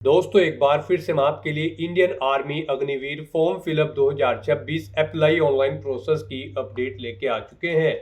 दोस्तों एक बार फिर से हम आपके लिए Indian army Agniveer form fill up 2026 apply online process की अपडेट लेके आ चुके हैं।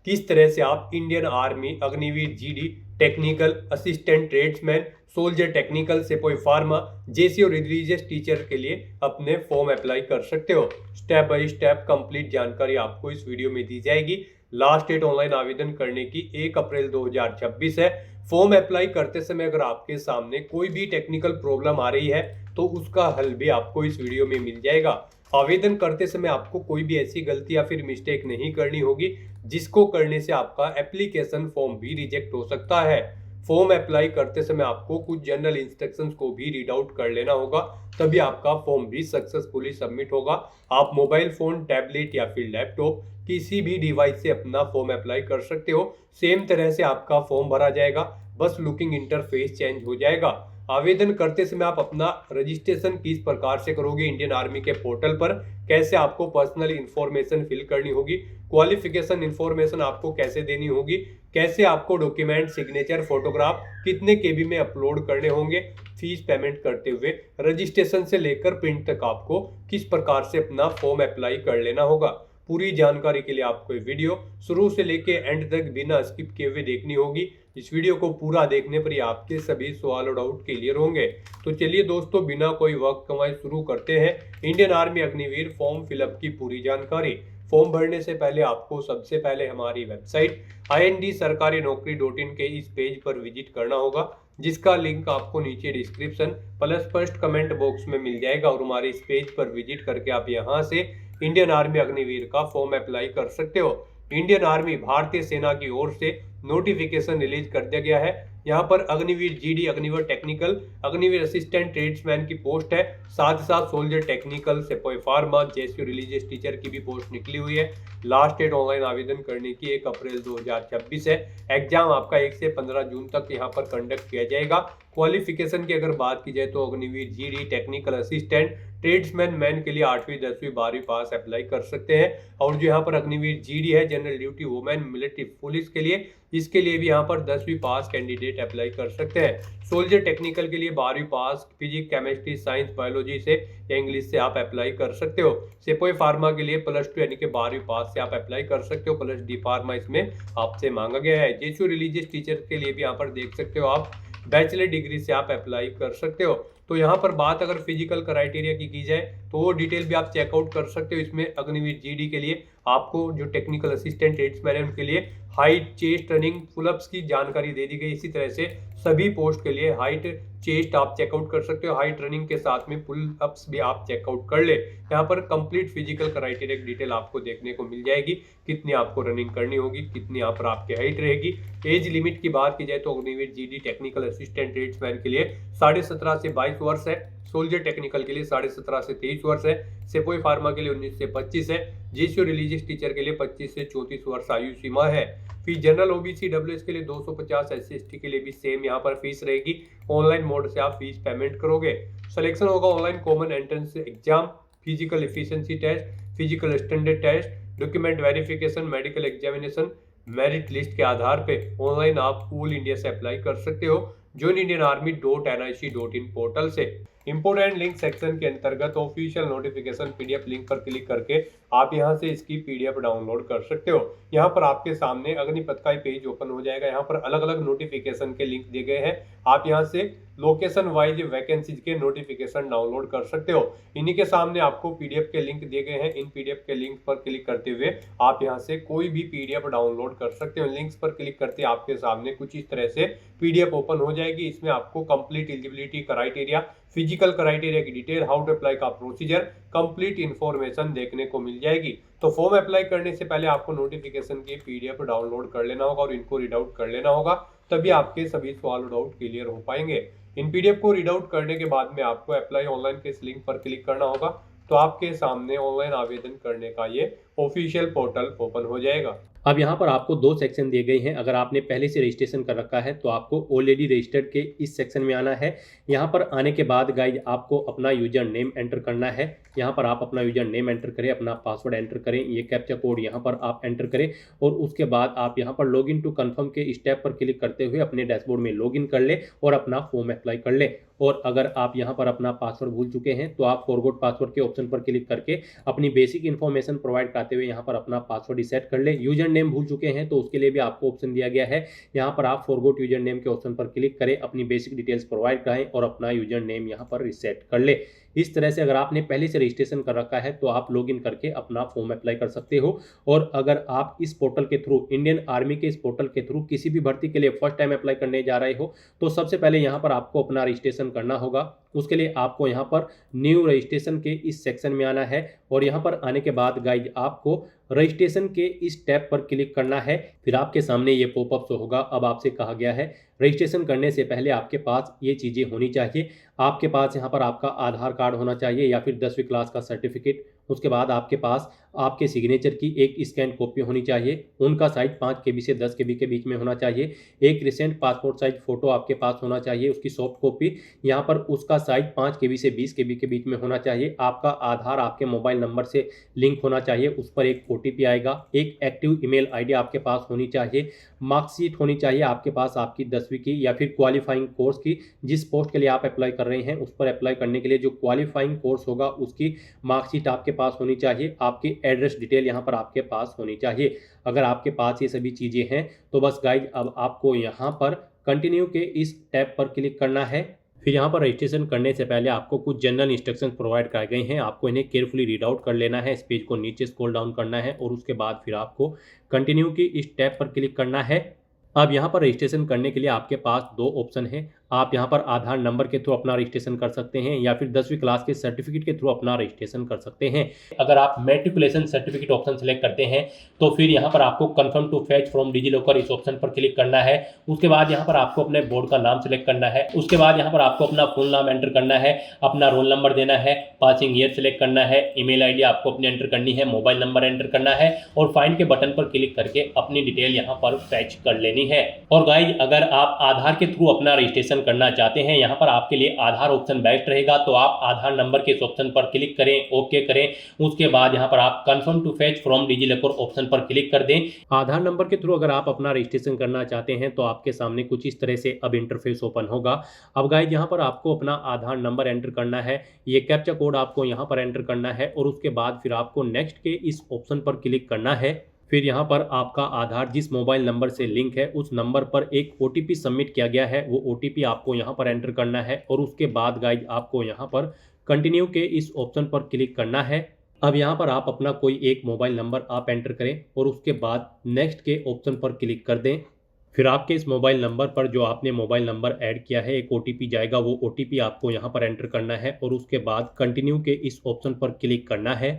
किस तरह से आप Indian army Agniveer GD technical assistant tradesman soldier technical सिपाही फार्मा जेसी और रिलीजियस टीचर के लिए अपने फॉर्म अप्लाई कर सकते हो। स्टेप बाय स्टेप कंप्लीट जानकारी आपको इस वीडियो में दी जाएगी। लास्ट डेट ऑनलाइन आवेदन करने की 1 अप्रैल 2026 है। फॉर्म अप्लाई करते समय अगर आपके सामने कोई भी टेक्निकल प्रॉब्लम आ रही है तो उसका हल भी आपको इस वीडियो में मिल जाएगा। आवेदन करते समय आपको कोई भी ऐसी गलती या फिर मिस्टेक नहीं करनी होगी जिसको करने से आपका एप्लीकेशन फॉर्म भी रिजेक्ट हो सकता है। फॉर्म अप्लाई करते समय आपको कुछ जनरल इंस्ट्रक्शंस को भी रीड आउट कर लेना होगा, तभी आपका फॉर्म भी सक्सेसफुली सबमिट होगा। आप मोबाइल फोन, टैबलेट या फिर लैपटॉप किसी भी डिवाइस से अपना फॉर्म अप्लाई कर सकते हो। सेम तरह से आपका फॉर्म भरा जाएगा, बस लुकिंग इंटरफेस चेंज हो जाएगा। आवेदन करते समय आप अपना रजिस्ट्रेशन किस प्रकार से करोगे इंडियन आर्मी के पोर्टल पर, कैसे आपको पर्सनल इंफॉर्मेशन फिल करनी होगी, क्वालिफिकेशन इंफॉर्मेशन आपको कैसे देनी होगी, कैसे आपको डॉक्यूमेंट, सिग्नेचर, फोटोग्राफ कितने केबी में अपलोड करने होंगे, फीस पेमेंट करते हुए रजिस्ट्रेशन से लेकर प्रिंट तक आपको किस प्रकार से अपना फॉर्म अप्लाई कर लेना होगा। पूरी जानकारी के लिए आपको ये वीडियो शुरू से लेके एंड तक बिना स्किप किए हुए देखनी होगी। इस वीडियो को पूरा देखने पर ही आपके सभी सवाल और डाउट क्लियर होंगे। तो चलिए दोस्तों, बिना कोई वक्त कमाए शुरू करते हैं Indian army Agniveer form fill up की पूरी जानकारी। फॉर्म भरने से पहले आपको सबसे पहले हमारी वेबसाइट IND-sarkarinokri.in के इस पेज पर विजिट करना होगा, जिसका लिंक आपको नीचे description plus first comment box में मिल जाएगा। और हमारे इस पेज पर विजिट करके आप यहां से इंडियन आर्मी अग्निवीर का फॉर्म अप्लाई कर सकते हो। इंडियन आर्मी भारतीय सेना की ओर से नोटिफिकेशन रिलीज कर दिया गया है। यहाँ पर Agniveer GD, Agniveer technical, Agniveer assistant tradesman की पोस्ट है। साथ ही साथ सोल्जर टेक्निकल, सिपाही फार्मा, जेसी रिलीजियस टीचर की भी पोस्ट निकली हुई है। लास्ट डेट ऑनलाइन आवेदन करने की 1 अप्रैल 2026 है। एग्जाम आपका 1 से 15 जून तक यहाँ पर कंडक्ट किया जाएगा। क्वालिफिकेशन की अगर बात की जाए तो Agniveer GD technical assistant tradesman man के लिए 8वीं 10वीं 12वीं पास अप्लाई कर सकते हैं। और जो यहाँ पर अग्निवीर जीडी है general duty women military police के लिए, इसके लिए भी यहाँ पर 10वीं पास कैंडिडेट अप्लाई कर सकते हैं। सोल्जर टेक्निकल के लिए 12वीं पास फिजिक्स, केमिस्ट्री, साइंस, बायोलॉजी से या इंग्लिश से आप अप्लाई कर सकते हो। सिपाही फार्मा के लिए +2 यानी कि 12वीं पास से आप अप्लाई कर सकते हो, +D फार्मा इसमें आपसे मांगा गया है। जेसी रिलीजियस टीचर के लिए भी यहाँ पर देख सकते हो आप बैचलर डिग्री से आप अप्लाई कर सकते हो। तो यहाँ पर बात अगर फिजिकल क्राइटेरिया की जाए तो वो डिटेल भी आप चेकआउट कर सकते हो। इसमें अग्निवीर जीडी के लिए आपको जो टेक्निकल असिस्टेंट ट्रेड्समैन है उनके लिए हाइट, चेस्ट, रनिंग, पुलअप्स की जानकारी दे दी गई। इसी तरह से सभी पोस्ट के लिए हाइट, चेस्ट आप चेकआउट कर सकते हो। हाइट, रनिंग के साथ में पुल अप्स भी आप चेकआउट कर ले। यहाँ पर कंप्लीट फिजिकल क्राइटेरिया की डिटेल आपको देखने को मिल जाएगी, कितनी आपको रनिंग करनी होगी, कितनी यहाँ पर आपकी हाइट रहेगी। एज लिमिट की बात की जाए तो Agniveer GD technical assistant tradesman के लिए 17.5 से 22 वर्ष है। सोल्जर टेक्निकल के लिए 17.5 से 23 वर्ष है। सिपाही फार्मा के लिए 19 से 25 है। जेसी रिलीजियस टीचर के लिए 25 से 34 वर्ष आयु सीमा है। फिर जनरल ओबीसी डब्ल्यूएस के लिए 250, SC/ST के लिए भी सेम यहाँ पर फीस रहेगी। ऑनलाइन मोड से आप फीस पेमेंट करोगे। सिलेक्शन होगा online common entrance exam, physical efficiency test, physical standard test, document verification, medical examination. Merit list के आधार पे ऑनलाइन आप पूल इंडिया से अप्लाई कर सकते हो joinindianarmy.nic.in पोर्टल से। इंपोर्टेंट लिंक सेक्शन के अंतर्गत ऑफिशियल नोटिफिकेशन PDF लिंक पर क्लिक करके आप यहां से इसकी PDF डाउनलोड कर सकते हो। यहां पर आपके सामने अग्निपथ का पेज ओपन हो जाएगा। यहां पर अलग अलग नोटिफिकेशन के लिंक दिए गए हैं। आप यहां से लोकेशन वाइज वैकेंसीज के नोटिफिकेशन डाउनलोड कर सकते हो। इन्हीं के सामने आपको PDF के लिंक दिए गए हैं। इन PDF के लिंक पर क्लिक करते हुए आप यहां से कोई भी PDF डाउनलोड कर सकते हो। लिंक्स पर क्लिक करते आपके सामने कुछ इस तरह से PDF ओपन हो जाएगी। इसमें आपको complete eligibility criteria, physical criteria की डिटेल, हाउ टू अप्लाई का प्रोसीजर, कंप्लीट इंफॉर्मेशन देखने को मिल जाएगी। तो फॉर्म अप्लाई करने से पहले आपको नोटिफिकेशन की PDF डाउनलोड कर लेना होगा और इनको रीड आउट कर लेना होगा, तभी आपके सभी सवाल और डाउट क्लियर हो पाएंगे। इन PDF को रीड आउट करने के बाद में आपको अप्लाई ऑनलाइन के इस लिंक पर क्लिक करना होगा, तो आपके सामने ऑनलाइन आवेदन करने का ये ऑफिशियल पोर्टल ओपन हो जाएगा। अब यहाँ पर आपको 2 सेक्शन दिए गए हैं। अगर आपने पहले से रजिस्ट्रेशन कर रखा है तो आपको ऑलरेडी रजिस्टर्ड के इस सेक्शन में आना है। यहाँ पर आने के बाद गाइज आपको अपना यूजर नेम एंटर करना है। यहाँ पर आप अपना यूजर नेम एंटर करें, अपना पासवर्ड एंटर करें, ये कैप्चा कोड यहाँ पर आप एंटर करें और उसके बाद आप यहाँ पर लॉगिन टू कंफर्म के स्टेप पर क्लिक करते हुए अपने डैशबोर्ड में लॉगिन कर ले और अपना फॉर्म अप्लाई कर ले। और अगर आप यहाँ पर अपना पासवर्ड भूल चुके हैं तो आप फॉरगॉट पासवर्ड के ऑप्शन पर क्लिक करके अपनी बेसिक इन्फॉर्मेशन प्रोवाइड कराते हुए यहाँ पर अपना पासवर्ड रीसेट कर ले। यूजर नेम भूल चुके हैं तो उसके लिए भी आपको ऑप्शन दिया गया है, यहाँ पर आप फॉरगॉट यूजर नेम के ऑप्शन पर क्लिक करें, अपनी बेसिक डिटेल्स प्रोवाइड कराएं और अपना यूजर नेम यहाँ पर रीसेट कर ले। इस तरह से अगर आपने पहले से रजिस्ट्रेशन कर रखा है तो आप लॉगिन करके अपना फॉर्म अप्लाई कर सकते हो। और अगर आप इस पोर्टल के थ्रू, इंडियन आर्मी के इस पोर्टल के थ्रू किसी भी भर्ती के लिए फर्स्ट टाइम अप्लाई करने जा रहे हो तो सबसे पहले यहाँ पर आपको अपना रजिस्ट्रेशन करना होगा। उसके लिए आपको यहाँ पर न्यू रजिस्ट्रेशन के इस सेक्शन में आना है और यहाँ पर आने के बाद गाइज आपको रजिस्ट्रेशन के इस टैब पर क्लिक करना है। फिर आपके सामने ये पॉपअप शो होगा। अब आपसे कहा गया है रजिस्ट्रेशन करने से पहले आपके पास ये चीज़ें होनी चाहिए। आपके पास यहाँ पर आपका आधार कार्ड होना चाहिए या फिर 10वीं क्लास का सर्टिफिकेट। उसके बाद आपके पास आपके सिग्नेचर की एक स्कैन कॉपी होनी चाहिए, उनका साइज 5 KB से 10 KB के बीच में होना चाहिए। एक रिसेंट पासपोर्ट साइज फ़ोटो आपके पास होना चाहिए, उसकी सॉफ्ट कॉपी, यहाँ पर उसका साइज 5 KB से 20 KB के बीच में होना चाहिए। आपका आधार आपके मोबाइल नंबर से लिंक होना चाहिए, उस पर एक OTP आएगा। एक एक्टिव ईमेल ID आपके पास होनी चाहिए। मार्कशीट होनी चाहिए आपके पास आपकी 10वीं की या फिर क्वालिफाइंग कोर्स की, जिस पोस्ट के लिए आप अप्लाई कर रहे हैं उस पर अप्लाई करने के लिए जो क्वालिफाइंग कोर्स होगा उसकी मार्कशीट आपके पास होनी चाहिए। आपकी एड्रेस डिटेल यहाँ पर आपके पास होनी चाहिए। अगर आपके पास ये सभी चीज़ें हैं तो बस गाइज अब आपको यहाँ पर कंटिन्यू के इस टैब पर क्लिक करना है। फिर यहाँ पर रजिस्ट्रेशन करने से पहले आपको कुछ जनरल इंस्ट्रक्शन प्रोवाइड कराए गए हैं, आपको इन्हें केयरफुली रीड आउट कर लेना है। इस पेज को नीचे स्क्रॉल डाउन करना है और उसके बाद फिर आपको कंटिन्यू की इस टैब पर क्लिक करना है। अब यहाँ पर रजिस्ट्रेशन करने के लिए आपके पास दो ऑप्शन हैं। आप यहाँ पर आधार नंबर के थ्रू अपना रजिस्ट्रेशन कर सकते हैं या फिर 10वीं क्लास के सर्टिफिकेट के थ्रू अपना रजिस्ट्रेशन कर सकते हैं। अगर आप मैट्रिकुलेशन सर्टिफिकेट ऑप्शन सेलेक्ट करते हैं तो फिर यहाँ पर आपको confirm to fetch from DigiLocker इस ऑप्शन पर क्लिक करना है। उसके बाद यहाँ पर आपको अपने बोर्ड का नाम सेलेक्ट करना है। उसके बाद यहाँ पर आपको अपना फुल नाम एंटर करना है, अपना रोल नंबर देना है, पासिंग ईयर सेलेक्ट करना है, ईमेल ID आपको अपनी एंटर करनी है, मोबाइल नंबर एंटर करना है और फाइंड के बटन पर क्लिक करके अपनी डिटेल यहाँ पर फैच कर लेनी है। और गाइज अगर आप आधार के थ्रू अपना रजिस्ट्रेशन करना चाहते हैं, यहाँ पर आपके लिए आधार ऑप्शन बेस्ट रहेगा, तो आप आधार नंबर के इस ऑप्शन पर क्लिक करें, ओके करें। उसके बाद यहाँ पर आप confirm to fetch from DigiLocker option पर क्लिक कर दें। आधार नंबर के थ्रू अगर आप अपना रजिस्ट्रेशन करना चाहते हैं तो आपके सामने कुछ इस तरह से अब इंटरफेस ओपन होगा। अब गाइज यहाँ पर आपको अपना आधार नंबर एंटर करना है, ये कैप्चा कोड आपको यहाँ पर एंटर करना है और उसके बाद फिर आपको नेक्स्ट के इस ऑप्शन पर क्लिक करना है। फिर यहाँ पर आपका आधार जिस मोबाइल नंबर से लिंक है उस नंबर पर एक OTP सबमिट किया गया है, वो OTP आपको यहाँ पर एंटर करना है और उसके बाद गाइज आपको यहाँ पर कंटिन्यू के इस ऑप्शन पर क्लिक करना है। अब यहाँ पर आप अपना कोई एक मोबाइल नंबर आप एंटर करें और उसके बाद नेक्स्ट के ऑप्शन पर क्लिक कर दें। फिर आपके इस मोबाइल नंबर पर जो आपने मोबाइल नंबर ऐड किया है एक OTP जाएगा, वो OTP आपको यहाँ पर एंटर करना है और उसके बाद कंटिन्यू के इस ऑप्शन पर क्लिक करना है।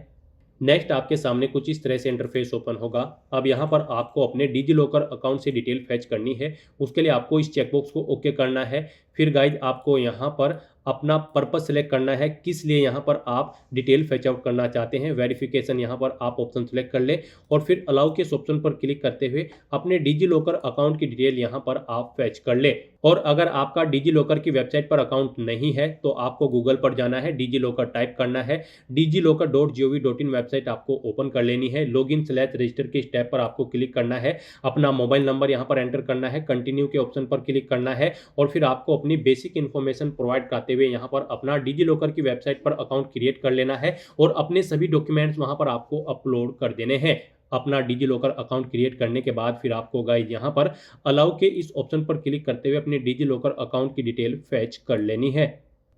नेक्स्ट आपके सामने कुछ इस तरह से इंटरफेस ओपन होगा। अब यहाँ पर आपको अपने डिजिलॉकर अकाउंट से डिटेल फैच करनी है, उसके लिए आपको इस चेकबॉक्स को ओके करना है। फिर गाइज आपको यहाँ पर अपना पर्पस सेलेक्ट करना है, किस लिए यहाँ पर आप डिटेल फैच आउट करना चाहते हैं। वेरिफिकेशन यहाँ पर आप ऑप्शन सेलेक्ट कर ले और फिर अलाउ के इस ऑप्शन पर क्लिक करते हुए अपने डिजिलॉकर अकाउंट की डिटेल यहाँ पर आप फैच कर ले। और अगर आपका डिजिलॉकर की वेबसाइट पर अकाउंट नहीं है तो आपको गूगल पर जाना है, डिजिलॉकर टाइप करना है, digilocker.gov.in वेबसाइट आपको ओपन कर लेनी है। लॉगिन/रजिस्टर के स्टेप पर आपको क्लिक करना है, अपना मोबाइल नंबर यहाँ पर एंटर करना है, कंटिन्यू के ऑप्शन पर क्लिक करना है और फिर आपको अपनी बेसिक इन्फॉर्मेशन प्रोवाइड कराते हुए यहाँ पर अपना डिजिलॉकर की वेबसाइट पर अकाउंट क्रिएट कर लेना है और अपने सभी डॉक्यूमेंट्स वहाँ पर आपको अपलोड कर देने हैं। अपना डिजिलॉकर अकाउंट क्रिएट करने के बाद फिर आपको गाइज यहाँ पर अलाउ के इस ऑप्शन पर क्लिक करते हुए अपने डिजिलॉकर अकाउंट की डिटेल फैच कर लेनी है।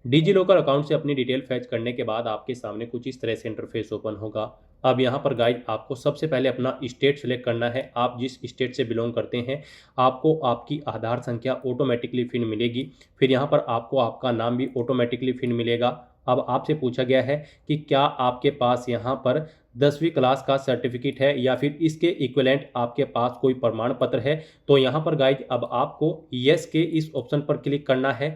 डिजिलॉकर अकाउंट से अपनी डिटेल फैच करने के बाद आपके सामने कुछ इस तरह से इंटरफेस ओपन होगा। अब यहाँ पर गाइज आपको सबसे पहले अपना स्टेट सेलेक्ट करना है। आप जिस स्टेट से बिलोंग करते हैं आपको आपकी आधार संख्या ऑटोमेटिकली फिर मिलेगी। फिर यहाँ पर आपको आपका नाम भी ऑटोमेटिकली फिर मिलेगा। अब आपसे पूछा गया है कि क्या आपके पास यहाँ पर 10वीं क्लास का सर्टिफिकेट है या फिर इसके इक्विवेलेंट आपके पास कोई प्रमाण पत्र है। तो यहाँ पर गाइज अब आपको यस के इस ऑप्शन पर क्लिक करना है।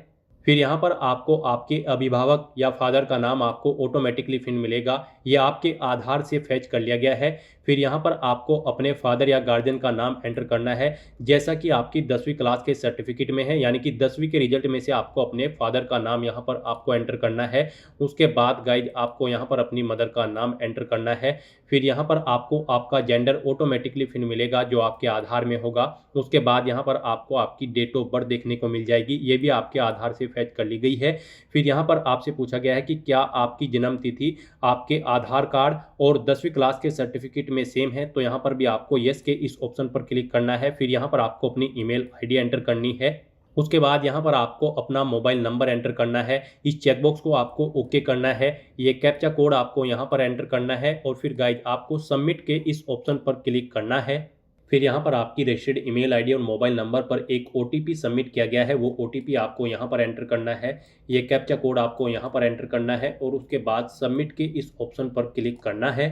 फिर यहाँ पर आपको आपके अभिभावक या फादर का नाम आपको ऑटोमेटिकली फिर मिलेगा, ये आपके आधार से फैच कर लिया गया है। फिर यहाँ पर आपको अपने फादर या गार्जियन का नाम एंटर करना है, जैसा कि आपकी 10वीं क्लास के सर्टिफिकेट में है, यानी कि 10वीं के रिजल्ट में से आपको अपने फादर का नाम यहाँ पर आपको एंटर करना है। उसके बाद गाइज आपको यहाँ पर अपनी मदर का नाम एंटर करना है। फिर यहाँ पर आपको आपका जेंडर ऑटोमेटिकली फिर मिलेगा जो आपके आधार में होगा। उसके बाद यहाँ पर आपको आपकी डेट ऑफ बर्थ देखने को मिल जाएगी, ये भी आपके आधार से फैच कर ली गई है। फिर यहाँ पर आपसे पूछा गया है कि क्या आपकी जन्म तिथि आपके आधार कार्ड और 10वीं क्लास के सर्टिफिकेट में सेम है, तो यहाँ पर भी आपको यस के इस ऑप्शन पर क्लिक करना है। फिर यहाँ पर आपको अपनी ईमेल आईडी एंटर करनी है। उसके बाद यहाँ पर आपको अपना मोबाइल नंबर एंटर करना है। इस चेकबॉक्स को आपको ओके करना है। ये कैप्चा कोड आपको यहाँ पर एंटर करना है और फिर गाइज आपको सबमिट के इस ऑप्शन पर क्लिक करना है। फिर यहाँ पर आपकी रजिस्टर्ड ईमेल आईडी और मोबाइल नंबर पर एक ओटीपी सबमिट किया गया है, वो ओटीपी आपको यहाँ पर एंटर करना है। ये कैप्चा कोड आपको यहाँ पर एंटर करना है और उसके बाद सबमिट के इस ऑप्शन पर क्लिक करना है।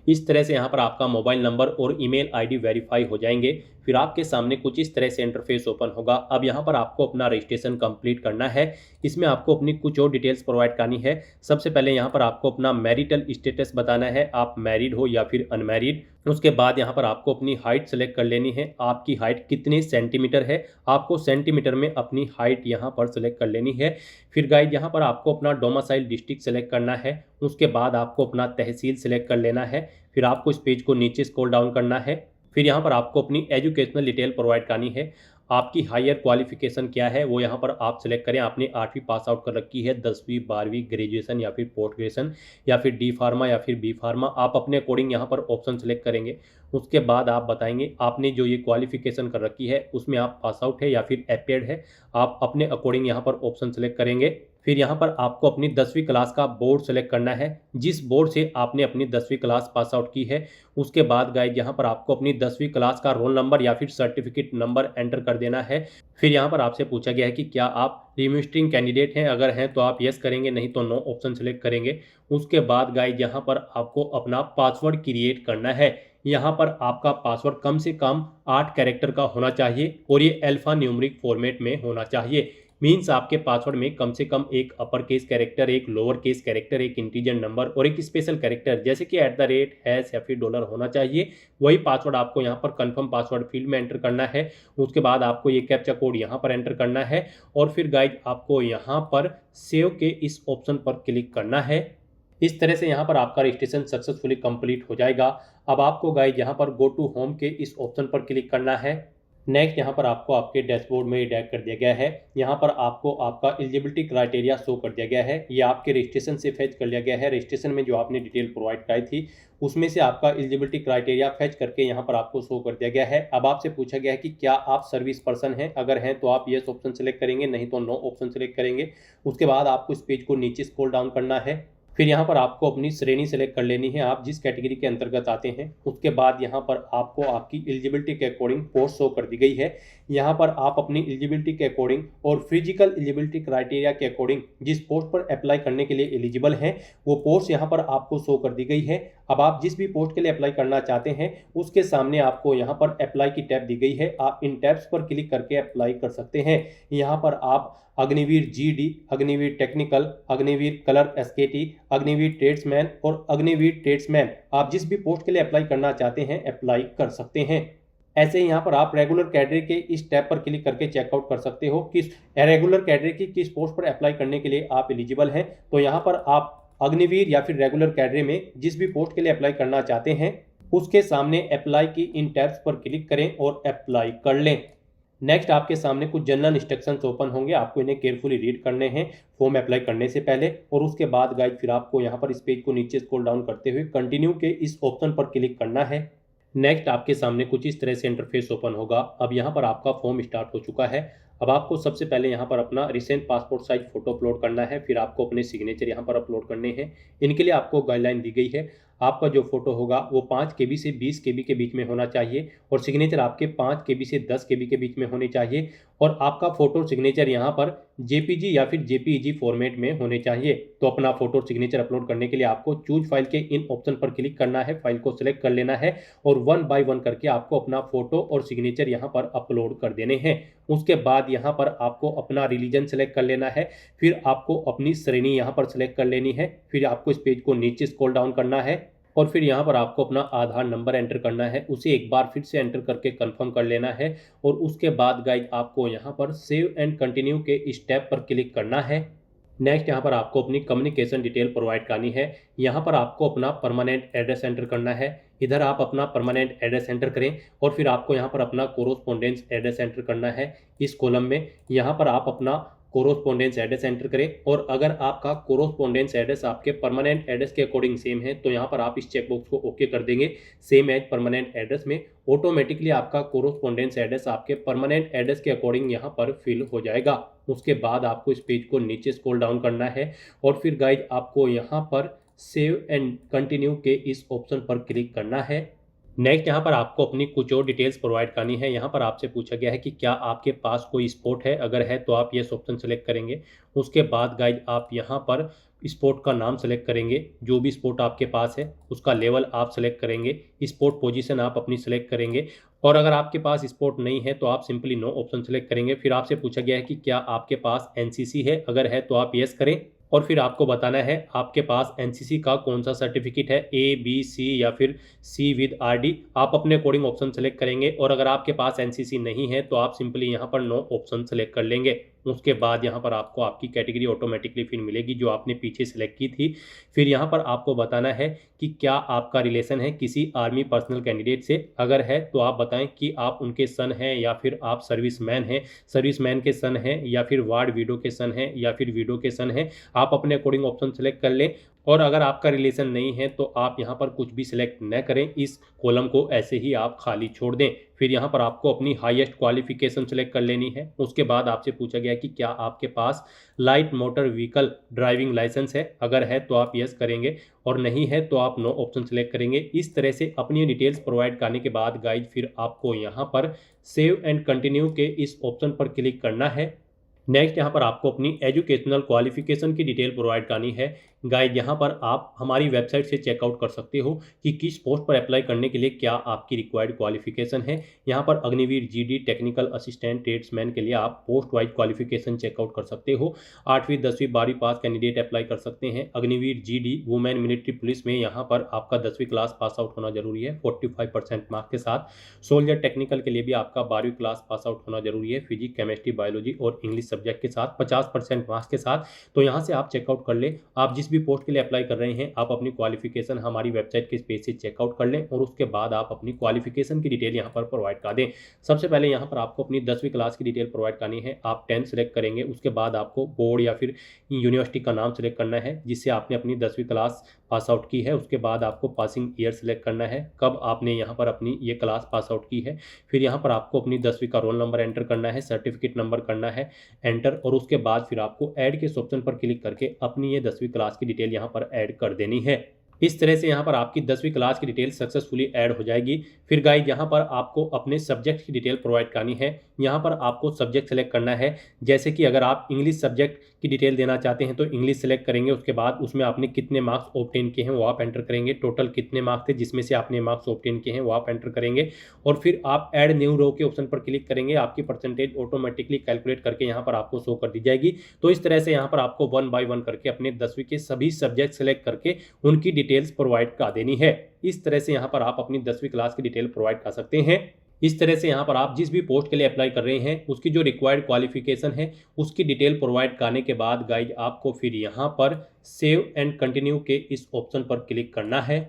इस तरह से यहाँ पर आपका मोबाइल नंबर और ईमेल आईडी वेरीफाई हो जाएंगे। फिर आपके सामने कुछ इस तरह से इंटरफेस ओपन होगा। अब यहाँ पर आपको अपना रजिस्ट्रेशन कंप्लीट करना है। इसमें आपको अपनी कुछ और डिटेल्स प्रोवाइड करनी है। सबसे पहले यहाँ पर आपको अपना मैरिटल स्टेटस बताना है, आप मैरिड हो या फिर अनमैरिड। उसके बाद यहाँ पर आपको अपनी हाइट सेलेक्ट कर लेनी है, आपकी हाइट कितने सेंटीमीटर है, आपको सेंटीमीटर में अपनी हाइट यहाँ पर सेलेक्ट कर लेनी है। फिर गाइड यहाँ पर आपको अपना डोमिसाइल डिस्ट्रिक्ट सेलेक्ट करना है। उसके बाद आपको अपना तहसील सेलेक्ट कर लेना है। फिर आपको इस पेज को नीचे स्क्रॉल डाउन करना है। फिर यहाँ पर आपको अपनी एजुकेशनल डिटेल प्रोवाइड करनी है। आपकी हायर क्वालिफिकेशन क्या है वो यहाँ पर आप सिलेक्ट करें। आपने 8वीं पास आउट कर रखी है, 10वीं 12वीं ग्रेजुएशन या फिर पोस्ट ग्रेजुएशन या फिर डी फार्मा या फिर बी फार्मा, आप अपने अकॉर्डिंग यहाँ पर ऑप्शन सेलेक्ट करेंगे। उसके बाद आप बताएंगे आपने जो ये क्वालिफिकेशन कर रखी है उसमें आप पास आउट है या फिर एपेड है, आप अपने अकॉर्डिंग यहाँ पर ऑप्शन सेलेक्ट करेंगे। फिर यहाँ पर आपको अपनी 10वीं क्लास का बोर्ड सेलेक्ट करना है, जिस बोर्ड से आपने अपनी 10वीं क्लास पास आउट की है। उसके बाद गाइज यहाँ पर आपको अपनी 10वीं क्लास का रोल नंबर या फिर सर्टिफिकेट नंबर एंटर कर देना है। फिर यहाँ पर आपसे पूछा गया है कि क्या आप रिमिस्टरिंग कैंडिडेट हैं, अगर हैं तो आप यस करेंगे, नहीं तो नो ऑप्शन सेलेक्ट करेंगे। उसके बाद गाइज यहाँ पर आपको अपना पासवर्ड क्रिएट करना है। यहाँ पर आपका पासवर्ड कम से कम 8 कैरेक्टर का होना चाहिए और ये अल्फा न्यूमेरिक फॉर्मेट में होना चाहिए। मीन्स आपके पासवर्ड में कम से कम एक अपर केस कैरेक्टर, एक लोअर केस कैरेक्टर, एक इंटीजर नंबर और एक स्पेशल कैरेक्टर जैसे कि @ हैश या फिर डॉलर होना चाहिए। वही पासवर्ड आपको यहाँ पर कंफर्म पासवर्ड फील्ड में एंटर करना है। उसके बाद आपको ये कैप्चा कोड यहाँ पर एंटर करना है और फिर गाइज आपको यहाँ पर सेव के इस ऑप्शन पर क्लिक करना है। इस तरह से यहाँ पर आपका रजिस्ट्रेशन सक्सेसफुली कंप्लीट हो जाएगा। अब आपको गाइज यहाँ पर गो टू होम के इस ऑप्शन पर क्लिक करना है। नेक्स्ट यहाँ पर आपको आपके डैशबोर्ड में डायरेक्ट कर दिया गया है। यहाँ पर आपको आपका एलिजिबिलिटी क्राइटेरिया शो कर दिया गया है। ये आपके रजिस्ट्रेशन से फैच कर लिया गया है। रजिस्ट्रेशन में जो आपने डिटेल प्रोवाइड कराई थी उसमें से आपका एलिजिबिलिटी क्राइटेरिया फैच करके यहाँ पर आपको शो कर दिया गया है। अब आपसे पूछा गया है कि क्या आप सर्विस पर्सन हैं, अगर हैं तो आप येस ऑप्शन सेलेक्ट करेंगे, नहीं तो नो ऑप्शन सेलेक्ट करेंगे। उसके बाद आपको इस पेज को नीचे स्क्रॉल डाउन करना है। फिर यहाँ पर आपको अपनी श्रेणी सेलेक्ट कर लेनी है, आप जिस कैटेगरी के अंतर्गत आते हैं। उसके बाद यहाँ पर आपको आपकी एलिजिबिलिटी के अकॉर्डिंग पोस्ट शो कर दी गई है। यहाँ पर आप अपनी एलिजिबिलिटी के अकॉर्डिंग और फिजिकल एलिजिबिलिटी क्राइटेरिया के अकॉर्डिंग जिस पोस्ट पर अप्लाई करने के लिए एलिजिबल हैं वो पोस्ट यहाँ पर आपको शो कर दी गई है। अब आप जिस भी पोस्ट के लिए अप्लाई करना चाहते हैं उसके सामने आपको यहाँ पर अप्लाई की टैब दी गई है। आप इन टैब्स पर क्लिक करके अप्लाई कर सकते हैं। यहाँ पर आप Agniveer GD, Agniveer technical, Agniveer colour एसकेटी, Agniveer tradesman और अग्निवीर ट्रेड्समैन, आप जिस भी पोस्ट के लिए अप्लाई करना चाहते हैं अप्लाई कर सकते हैं। ऐसे ही यहाँ पर आप रेगुलर कैडरे के इस टैब पर क्लिक करके चेकआउट कर सकते हो किस रेगुलर कैडरे की किस पोस्ट पर अप्लाई करने के लिए आप एलिजिबल हैं। तो यहाँ पर आप अग्निवीर या फिर रेगुलर कैडरे में जिस भी पोस्ट के लिए अप्लाई करना चाहते हैं उसके सामने अप्लाई की इन टैब्स पर क्लिक करें और अप्लाई कर लें। नेक्स्ट आपके सामने कुछ जनरल इंस्ट्रक्शंस ओपन होंगे, आपको इन्हें केयरफुली रीड करने हैं फॉर्म अप्लाई करने से पहले। और उसके बाद गाइड फिर आपको यहाँ पर इस पेज को नीचे स्क्रॉल डाउन करते हुए कंटिन्यू के इस ऑप्शन पर क्लिक करना है। नेक्स्ट आपके सामने कुछ इस तरह से इंटरफेस ओपन होगा। अब यहाँ पर आपका फॉर्म स्टार्ट हो चुका है। अब आपको सबसे पहले यहाँ पर अपना recent passport size photo upload करना है। फिर आपको अपने सिग्नेचर यहाँ पर अपलोड करने हैं। इनके लिए आपको गाइडलाइन दी गई है, आपका जो फोटो होगा वो 5 KB से 20 KB के बीच में होना चाहिए और सिग्नेचर आपके 5 KB से 10 KB के बीच में होने चाहिए। और आपका फोटो सिग्नेचर यहाँ पर JPG या फिर JPEG फॉर्मेट में होने चाहिए। तो अपना फोटो सिग्नेचर अपलोड करने के लिए आपको चूज फाइल के इन ऑप्शन पर क्लिक करना है, फाइल को सिलेक्ट कर लेना है और 1 बाय 1 करके आपको अपना फोटो और सिग्नेचर यहाँ पर अपलोड कर देने हैं। उसके बाद यहाँ पर आपको अपना रिलीजन सेलेक्ट कर लेना है, फिर आपको अपनी श्रेणी यहाँ पर सेलेक्ट कर लेनी है। फिर आपको इस पेज को नीचे स्क्रॉल डाउन करना है और फिर यहाँ पर आपको अपना आधार नंबर एंटर करना है, उसे एक बार फिर से एंटर करके कंफर्म कर लेना है। और उसके बाद गाइड आपको यहाँ पर सेव एंड कंटिन्यू के इस टैब पर क्लिक करना है। नेक्स्ट यहाँ पर आपको अपनी कम्युनिकेशन डिटेल प्रोवाइड करनी है। यहाँ पर आपको अपना परमानेंट एड्रेस एंटर करना है। इधर आप अपना परमानेंट एड्रेस एंटर करें और फिर आपको यहाँ पर अपना कोरोस्पोंडेंस एड्रेस एंटर करना है इस कॉलम में। यहाँ पर आप अपना कोरोस्पोंडेंस एड्रेस एंटर करें। और अगर आपका कोरोस्पोंडेंस एड्रेस आपके परमानेंट एड्रेस के अकॉर्डिंग सेम है तो यहाँ पर आप इस चेकबॉक्स को ओके कर देंगे, सेम एज परमानेंट एड्रेस में ऑटोमेटिकली आपका कोरोस्पोंडेंस एड्रेस आपके परमानेंट एड्रेस के अकॉर्डिंग यहाँ पर फिल हो जाएगा। उसके बाद आपको इस पेज को नीचे स्क्रॉल डाउन करना है और फिर गाइज आपको यहाँ पर सेव एंड कंटिन्यू के इस ऑप्शन पर क्लिक करना है। नेक्स्ट यहाँ पर आपको अपनी कुछ और डिटेल्स प्रोवाइड करनी है। यहाँ पर आपसे पूछा गया है कि क्या आपके पास कोई स्पोर्ट है, अगर है तो आप ये ऑप्शन सेलेक्ट करेंगे। उसके बाद गाइज आप यहाँ पर स्पोर्ट का नाम सेलेक्ट करेंगे, जो भी स्पोर्ट आपके पास है उसका लेवल आप सेलेक्ट करेंगे, स्पोर्ट पोजीशन आप अपनी सेलेक्ट करेंगे। और अगर आपके पास स्पोर्ट नहीं है तो आप सिंपली नो ऑप्शन सेलेक्ट करेंगे। फिर आपसे पूछा गया है कि क्या आपके पास एनसीसी है, अगर है तो आप यस करें और फिर आपको बताना है आपके पास एनसीसी का कौन सा सर्टिफिकेट है, ए बी सी या फिर सी विद आरडी। आप अपने अकॉर्डिंग ऑप्शन सेलेक्ट करेंगे और अगर आपके पास एनसीसी नहीं है तो आप सिंपली यहाँ पर नो ऑप्शन सेलेक्ट कर लेंगे। उसके बाद यहाँ पर आपको आपकी कैटेगरी ऑटोमेटिकली फिर मिलेगी जो आपने पीछे सेलेक्ट की थी। फिर यहाँ पर आपको बताना है कि क्या आपका रिलेशन है किसी आर्मी पर्सनल कैंडिडेट से, अगर है तो आप बताएं कि आप उनके सन हैं या फिर आप सर्विसमैन हैं, सर्विसमैन के सन हैं या फिर वार्ड विडो के सन हैं या फिर विडो के सन हैं। आप अपने अकॉर्डिंग ऑप्शन सेलेक्ट कर लें। और अगर आपका रिलेशन नहीं है तो आप यहाँ पर कुछ भी सिलेक्ट न करें, इस कॉलम को ऐसे ही आप खाली छोड़ दें। फिर यहाँ पर आपको अपनी हाईएस्ट क्वालिफिकेशन सेलेक्ट कर लेनी है। उसके बाद आपसे पूछा गया कि क्या आपके पास light motor vehicle driving licence है, अगर है तो आप यस करेंगे और नहीं है तो आप नो ऑप्शन सेलेक्ट करेंगे। इस तरह से अपनी डिटेल्स प्रोवाइड करने के बाद गाइज फिर आपको यहाँ पर सेव एंड कंटिन्यू के इस ऑप्शन पर क्लिक करना है। नेक्स्ट यहाँ पर आपको अपनी एजुकेशनल क्वालिफिकेशन की डिटेल प्रोवाइड करनी है। गाइड यहाँ पर आप हमारी वेबसाइट से चेकआउट कर सकते हो कि किस पोस्ट पर अप्लाई करने के लिए क्या आपकी रिक्वायर्ड क्वालिफिकेशन है। यहाँ पर Agniveer GD technical assistant tradesman के लिए आप पोस्ट वाइज क्वालिफिकेशन चेकआउट कर सकते हो। 8वीं 10वीं 12वीं पास कैंडिडेट अप्लाई कर सकते हैं। Agniveer GD women military police में यहाँ पर आपका 10वीं क्लास पास आउट होना जरूरी है 45% मार्क्स के साथ। सोल्जर टेक्निकल के लिए भी आपका 12वीं क्लास पास आउट होना जरूरी है, फिजिक्स केमिस्ट्री बायोलॉजी और इंग्लिश सब्जेक्ट के साथ 50% मार्क्स के साथ। तो यहाँ से आप चेकआउट कर ले। आप जिस भी पोस्ट के लिए अप्लाई कर रहे हैं आप अपनी क्वालिफिकेशन हमारी वेबसाइट के पेज से चेकआउट कर लें और उसके बाद आप अपनी क्वालिफिकेशन की डिटेल यहाँ पर प्रोवाइड कर दें। सबसे पहले यहाँ पर आपको अपनी 10वीं क्लास की डिटेल प्रोवाइड करनी है। आप 10 सेलेक्ट करेंगे, उसके बाद आपको बोर्ड या फिर यूनिवर्सिटी का नाम सेलेक्ट करना है जिससे आपने अपनी 10वीं क्लास पास आउट की है। उसके बाद आपको पासिंग ईयर सेलेक्ट करना है, कब आपने यहाँ पर अपनी ये क्लास पास आउट की है। फिर यहाँ पर आपको अपनी 10वीं का रोल नंबर एंटर करना है, सर्टिफिकेट नंबर करना है एंटर और उसके बाद फिर आपको ऐड के ऑप्शन पर क्लिक करके अपनी ये 10वीं क्लास की डिटेल यहाँ पर ऐड कर देनी है। इस तरह से यहाँ पर आपकी 10वीं क्लास की डिटेल सक्सेसफुली ऐड हो जाएगी। फिर गाइज यहाँ पर आपको अपने सब्जेक्ट की डिटेल प्रोवाइड करनी है। यहाँ पर आपको सब्जेक्ट सेलेक्ट करना है, जैसे कि अगर आप इंग्लिश सब्जेक्ट की डिटेल देना चाहते हैं तो इंग्लिश सेलेक्ट करेंगे। उसके बाद उसमें आपने कितने मार्क्स ऑब्टेन किए हैं वो आप एंटर करेंगे, टोटल कितने मार्क्स थे जिसमें से आपने मार्क्स ऑब्टेन किए हैं वो आप एंटर करेंगे और फिर आप ऐड न्यू रो के ऑप्शन पर क्लिक करेंगे। आपकी परसेंटेज ऑटोमेटिकली कैलकुलेट करके यहाँ पर आपको शो कर दी जाएगी। तो इस तरह से यहाँ पर आपको 1 बाय 1 करके अपने 10वीं के सभी सब्जेक्ट सेलेक्ट करके उनकी डिटेल्स प्रोवाइड कर देनी है। इस तरह से यहाँ पर आप अपनी 10वीं क्लास की डिटेल प्रोवाइड कर सकते हैं। इस तरह से यहाँ पर आप जिस भी पोस्ट के लिए अप्लाई कर रहे हैं उसकी जो रिक्वायर्ड क्वालिफिकेशन है उसकी डिटेल प्रोवाइड करने के बाद गाइज आपको फिर यहाँ पर सेव एंड कंटिन्यू के इस ऑप्शन पर क्लिक करना है।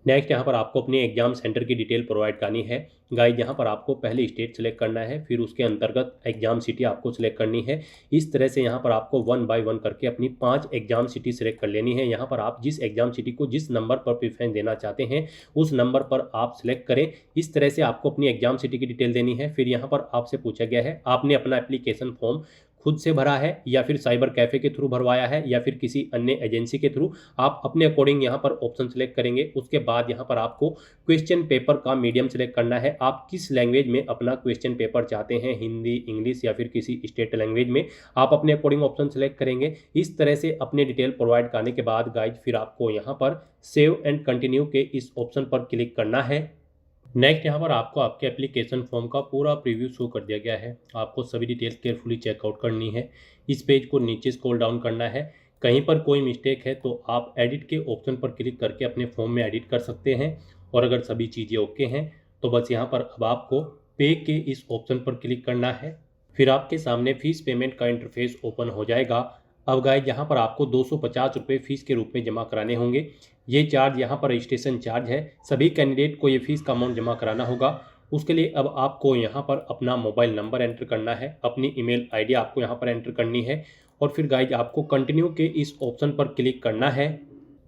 नेक्स्ट यहाँ पर आपको अपने एग्जाम सेंटर की डिटेल प्रोवाइड करनी है। गाइज यहाँ पर आपको पहले स्टेट सेलेक्ट करना है, फिर उसके अंतर्गत एग्जाम सिटी आपको सिलेक्ट करनी है। इस तरह से यहाँ पर आपको 1 बाय 1 करके अपनी 5 एग्जाम सिटी सेलेक्ट कर लेनी है। यहाँ पर आप जिस एग्जाम सिटी को जिस नंबर पर प्रेफरेंस देना चाहते हैं उस नंबर पर आप सिलेक्ट करें। इस तरह से आपको अपनी एग्जाम सिटी की डिटेल देनी है। फिर यहाँ पर आपसे पूछा गया है आपने अपना एप्लीकेशन फॉर्म खुद से भरा है या फिर साइबर कैफे के थ्रू भरवाया है या फिर किसी अन्य एजेंसी के थ्रू। आप अपने अकॉर्डिंग यहाँ पर ऑप्शन सेलेक्ट करेंगे। उसके बाद यहाँ पर आपको क्वेश्चन पेपर का मीडियम सेलेक्ट करना है। आप किस लैंग्वेज में अपना क्वेश्चन पेपर चाहते हैं, हिंदी, इंग्लिश या फिर किसी स्टेट लैंग्वेज में, आप अपने अकॉर्डिंग ऑप्शन सेलेक्ट करेंगे। इस तरह से अपने डिटेल प्रोवाइड करने के बाद गाइज फिर आपको यहाँ पर सेव एंड कंटिन्यू के इस ऑप्शन पर क्लिक करना है। नेक्स्ट यहाँ पर आपको आपके एप्लीकेशन फॉर्म का पूरा प्रीव्यू शो कर दिया गया है। आपको सभी डिटेल्स केयरफुली चेकआउट करनी है। इस पेज को नीचे स्क्रॉल डाउन करना है। कहीं पर कोई मिस्टेक है तो आप एडिट के ऑप्शन पर क्लिक करके अपने फॉर्म में एडिट कर सकते हैं और अगर सभी चीज़ें ओके हैं तो बस यहाँ पर अब आपको पे के इस ऑप्शन पर क्लिक करना है। फिर आपके सामने फीस पेमेंट का इंटरफेस ओपन हो जाएगा। अब गाइज यहाँ पर आपको 250 रुपये फीस के रूप में जमा कराने होंगे। ये चार्ज यहाँ पर रजिस्ट्रेशन चार्ज है। सभी कैंडिडेट को ये फीस का अमाउंट जमा कराना होगा। उसके लिए अब आपको यहाँ पर अपना मोबाइल नंबर एंटर करना है, अपनी ईमेल आईडी आपको यहाँ पर एंटर करनी है और फिर गाइज आपको कंटिन्यू के इस ऑप्शन पर क्लिक करना है।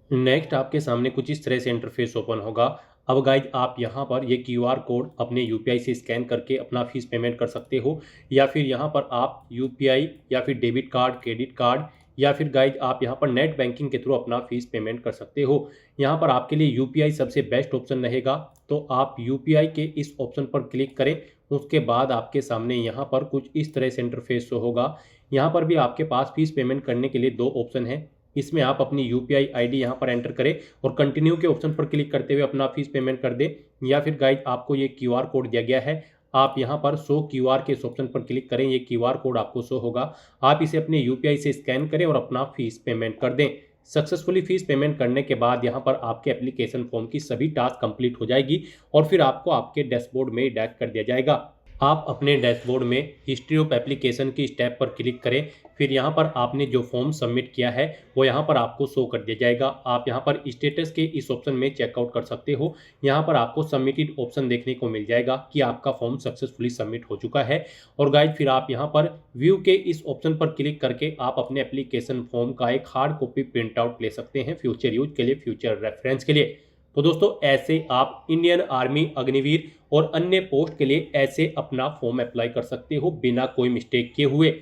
नेक्स्ट आपके सामने कुछ इस तरह से इंटरफेस ओपन होगा। अब गाइज आप यहाँ पर ये क्यूआर कोड अपने यूपीआई से स्कैन करके अपना फीस पेमेंट कर सकते हो, या फिर यहाँ पर आप यूपीआई या फिर डेबिट कार्ड, क्रेडिट कार्ड, या फिर गाइज आप यहाँ पर नेट बैंकिंग के थ्रू अपना फीस पेमेंट कर सकते हो। यहाँ पर आपके लिए यूपीआई सबसे बेस्ट ऑप्शन रहेगा, तो आप यूपीआई के इस ऑप्शन पर क्लिक करें। उसके बाद आपके सामने यहाँ पर कुछ इस तरह से इंटरफेस होगा। यहाँ पर भी आपके पास फीस पेमेंट करने के लिए दो ऑप्शन है। इसमें आप अपनी यूपीआई आईडी यहाँ पर एंटर करें और कंटिन्यू के ऑप्शन पर क्लिक करते हुए अपना फीस पेमेंट कर दें, या फिर गाइज आपको ये क्यूआर कोड दिया गया है, आप यहाँ पर शो क्यूआर के इस ऑप्शन पर क्लिक करें। ये क्यूआर कोड आपको शो होगा, आप इसे अपने यूपीआई से स्कैन करें और अपना फीस पेमेंट कर दें। सक्सेसफुली फीस पेमेंट करने के बाद यहाँ पर आपके एप्लीकेशन फॉर्म की सभी टास्क कंप्लीट हो जाएगी और फिर आपको आपके डैशबोर्ड में डैश कर दिया जाएगा। आप अपने डैशबोर्ड में हिस्ट्री ऑफ एप्लीकेशन की स्टेप पर क्लिक करें, फिर यहाँ पर आपने जो फॉर्म सबमिट किया है वो यहाँ पर आपको शो कर दिया जाएगा। आप यहाँ पर स्टेटस के इस ऑप्शन में चेकआउट कर सकते हो। यहाँ पर आपको सबमिटेड ऑप्शन देखने को मिल जाएगा कि आपका फॉर्म सक्सेसफुली सबमिट हो चुका है। और गाइज फिर आप यहाँ पर व्यू के इस ऑप्शन पर क्लिक करके आप अपने एप्लीकेशन फॉर्म का एक हार्ड कॉपी प्रिंट आउट ले सकते हैं फ्यूचर यूज के लिए, फ्यूचर रेफरेंस के लिए। तो दोस्तों ऐसे आप इंडियन आर्मी, अग्निवीर और अन्य पोस्ट के लिए ऐसे अपना फॉर्म अप्लाई कर सकते हो बिना कोई मिस्टेक किए हुए।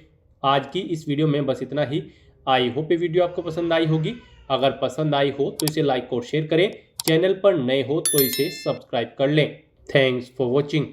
आज की इस वीडियो में बस इतना ही। आई होप ये वीडियो आपको पसंद आई होगी। अगर पसंद आई हो तो इसे लाइक और शेयर करें। चैनल पर नए हो तो इसे सब्सक्राइब कर लें। Thanks for watching.